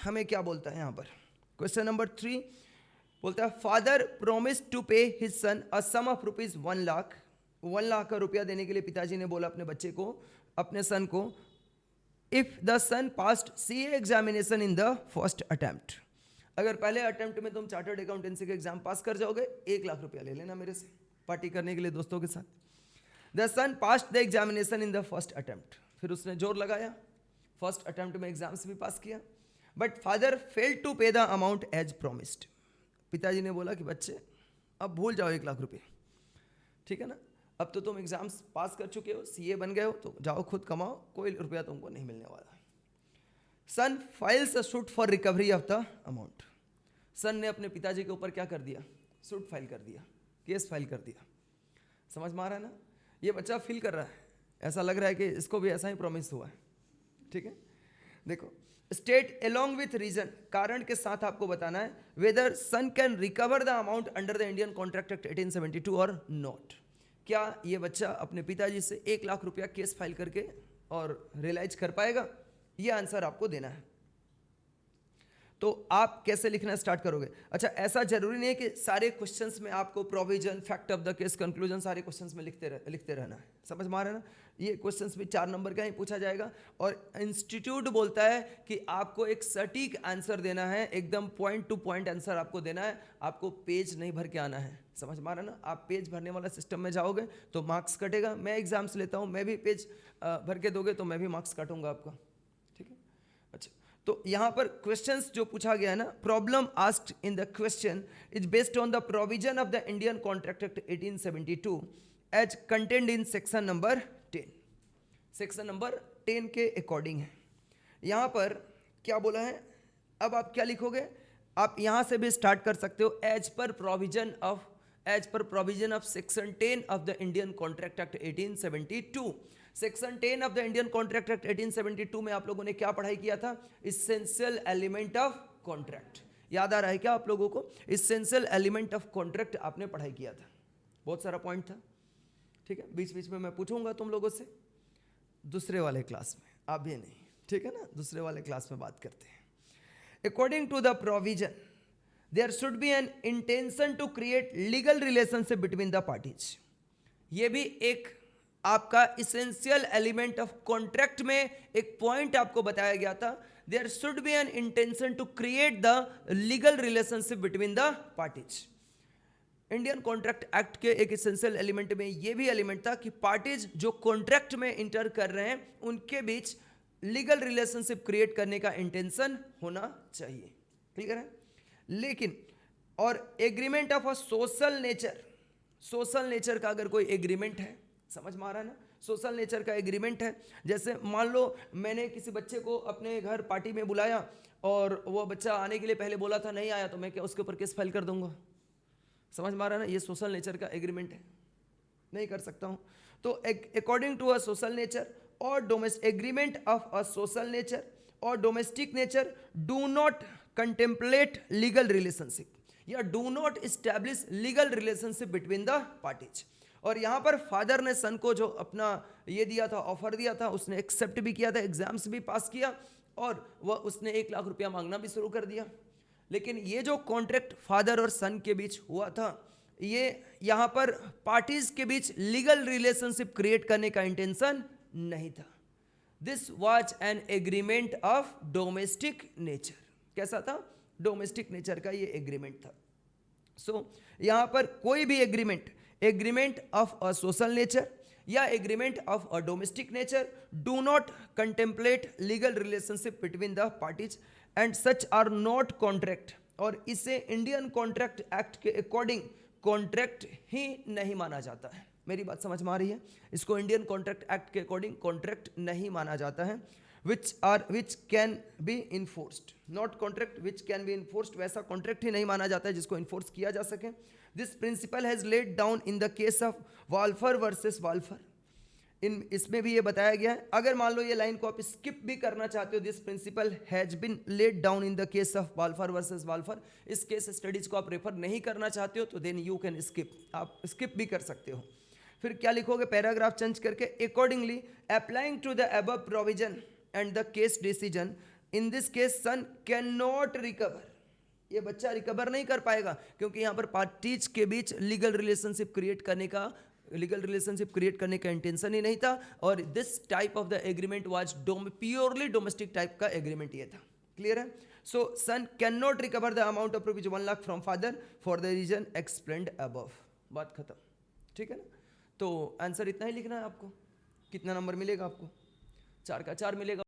हमें क्या बोलता है यहाँ पर, क्वेश्चन नंबर 3 बोलता है father promise to pay his son a sum of rupees 1 lakh. 1 lakh का रुपया देने के लिए पिताजी ने बोला अपने बच्चे को, अपने सन को, if the son passed CA examination in the first attempt. अगर पहले अटेम्प्ट में तुम चार्टर्ड अकाउंटेंसी का एग्जाम पास कर जाओगे 1 लाख रुपया ले लेना मेरे से पार्टी करने के लिए दोस्तों के साथ। The son passed the examination in the first attempt, फिर उसने जोर लगाया, फर्स्ट अटेम्प्ट में एग्जाम्स भी पास किया, बट फादर फेल्ड टू पे द अमाउंट एज प्रोमिस्ड। पिताजी ने बोला कि बच्चे अब भूल जाओ 1 लाख रुपये, ठीक है ना, अब तो तुम एग्जाम्स पास कर चुके हो, सीए बन गए हो, तो जाओ खुद कमाओ, कोई रुपया तुमको नहीं मिलने वाला। Son files a suit for recovery of the amount. Son ने अपने पिताजी के ऊपर क्या कर दिया, सूट फाइल कर दिया, केस फाइल कर दिया। समझ में आ रहा है ना, ये बच्चा फील कर रहा है, ऐसा लग रहा है कि इसको भी ऐसा ही प्रॉमिस हुआ है, ठीक है। देखो, स्टेट अलोंग विथ रीजन, कारण के साथ आपको बताना है whether son can recover the amount under the Indian contract Act 1872 और नॉट। क्या ये बच्चा अपने पिताजी से 1 लाख रुपया केस फाइल करके और रियलाइज कर पाएगा, ये आंसर आपको देना है। तो आप कैसे लिखना स्टार्ट करोगे? अच्छा, ऐसा जरूरी नहीं है कि सारे क्वेश्चंस में आपको provision, fact of the case, conclusion सारे क्वेश्चंस में लिखते रहना है। समझ में आ रहा है ना, ये क्वेश्चंस भी 4 नंबर का ही पूछा जाएगा और इंस्टीट्यूट बोलता है कि आपको एक सटीक आंसर देना है, एकदम पॉइंट टू पॉइंट आंसर आपको देना है, आपको पेज नहीं भर के आना है। समझ में आ रहा है ना, आप पेज भरने वाला सिस्टम में जाओगे तो मार्क्स कटेगा। मैं एग्जाम्स लेता हूँ, मैं भी पेज भर के दोगे तो मैं भी मार्क्स काटूंगा आपका, ठीक है। अच्छा, तो यहाँ पर क्वेश्चंस जो पूछा गया है ना, problem asked in the question is based on the provision of the Indian contract Act 1872 as contained in section number 10। Section number 10 के अकॉर्डिंग है। यहाँ पर क्या बोला है, अब आप क्या लिखोगे, आप यहाँ से भी स्टार्ट कर सकते हो, as per provision of section 10 of the Indian contract Act 1872। Section 10 of the Indian contract Act 1872 में आप लोगों ने क्या पढ़ाई किया था, इसेंशियल एलिमेंट ऑफ कॉन्ट्रैक्ट। याद आ रहा है क्या आप लोगों को? इसेंशियल एलिमेंट ऑफ कॉन्ट्रैक्ट आपने पढ़ाई किया था, बहुत सारा पॉइंट था, ठीक है। बीच बीच में मैं पूछूंगा तुम लोगों से दूसरे वाले क्लास में, अभी नहीं, ठीक है ना, दूसरे वाले क्लास में बात करते हैं। According to the provision there should be an intention to create legal relationship between the parties. ये भी एक आपका इसेंशियल एलिमेंट ऑफ कॉन्ट्रैक्ट में एक पॉइंट आपको बताया गया था, there should be an intention to create the legal relationship between the parties. Indian contract act के एक इसेंशियल एलिमेंट में ये भी एलिमेंट था कि पार्टीज जो कॉन्ट्रैक्ट में इंटर कर रहे हैं उनके बीच लीगल रिलेशनशिप क्रिएट करने का इंटेंशन होना चाहिए, क्लियर है। लेकिन और agreement of a social nature, social nature का अगर कोई एग्रीमेंट है, समझ में आ रहा है ना, सोशल नेचर का एग्रीमेंट है, जैसे मान लो मैंने किसी बच्चे को अपने घर पार्टी में बुलाया और वो बच्चा आने के लिए पहले बोला था, नहीं आया, तो मैं क्या उसके ऊपर केस फाइल कर दूंगा? समझ में आ रहा है ना, ये सोशल नेचर का एग्रीमेंट है, नहीं कर सकता हूं। तो according to a social nature or domestic agreement of a social nature or domestic nature do not contemplate legal relationship या do not establish legal relationship between the parties. और यहाँ पर फादर ने सन को जो अपना ये दिया था, ऑफर दिया था, उसने एक्सेप्ट भी किया था, एग्जाम्स भी पास किया और वह उसने 1 लाख रुपया मांगना भी शुरू कर दिया। लेकिन ये जो कॉन्ट्रैक्ट फादर और सन के बीच हुआ था, ये यहाँ पर पार्टीज के बीच लीगल रिलेशनशिप क्रिएट करने का इंटेंशन नहीं था। This was an agreement of domestic nature. कैसा था? डोमेस्टिक नेचर का ये एग्रीमेंट था। सो यहाँ पर कोई भी agreement of a social nature या agreement of a domestic nature do not contemplate legal relationship between the parties and such are not contract, और इसे इंडियन कॉन्ट्रैक्ट एक्ट के अकॉर्डिंग कॉन्ट्रैक्ट ही नहीं माना जाता है। मेरी बात समझ में आ रही है? इसको इंडियन कॉन्ट्रैक्ट एक्ट के अकॉर्डिंग कॉन्ट्रैक्ट नहीं माना जाता है। which can be enforced, not contract which can be enforced, वैसा कॉन्ट्रैक्ट ही नहीं माना जाता है जिसको इन्फोर्स किया जा सके। This principle has laid down in the case of Balfour versus Balfour. इसमें भी ये बताया गया है, अगर मान लो ये लाइन को आप स्किप भी करना चाहते हो, this principle has been laid down in the case of Balfour versus Balfour, इस केस स्टडीज को आप रेफर नहीं करना चाहते हो तो देन यू कैन स्किप, आप स्किप भी कर सकते हो। फिर क्या लिखोगे, पैराग्राफ चेंज करके, accordingly applying to the above provision and the case decision in this case son can not recover, ये बच्चा रिकवर नहीं कर पाएगा, क्योंकि यहाँ पर पार्टीज के बीच लीगल रिलेशनशिप क्रिएट करने का इंटेंशन ही नहीं था, और this type of the agreement was purely domestic type का एग्रीमेंट ये था। क्लियर है? So son can not recover the amount of rupees 1 lakh from father for the reason explained above. बात खत्म, ठीक है ना? तो आंसर इतना ही लिखना है आपको। कितना नंबर मिलेगा आपको? 4 का 4 मिलेगा।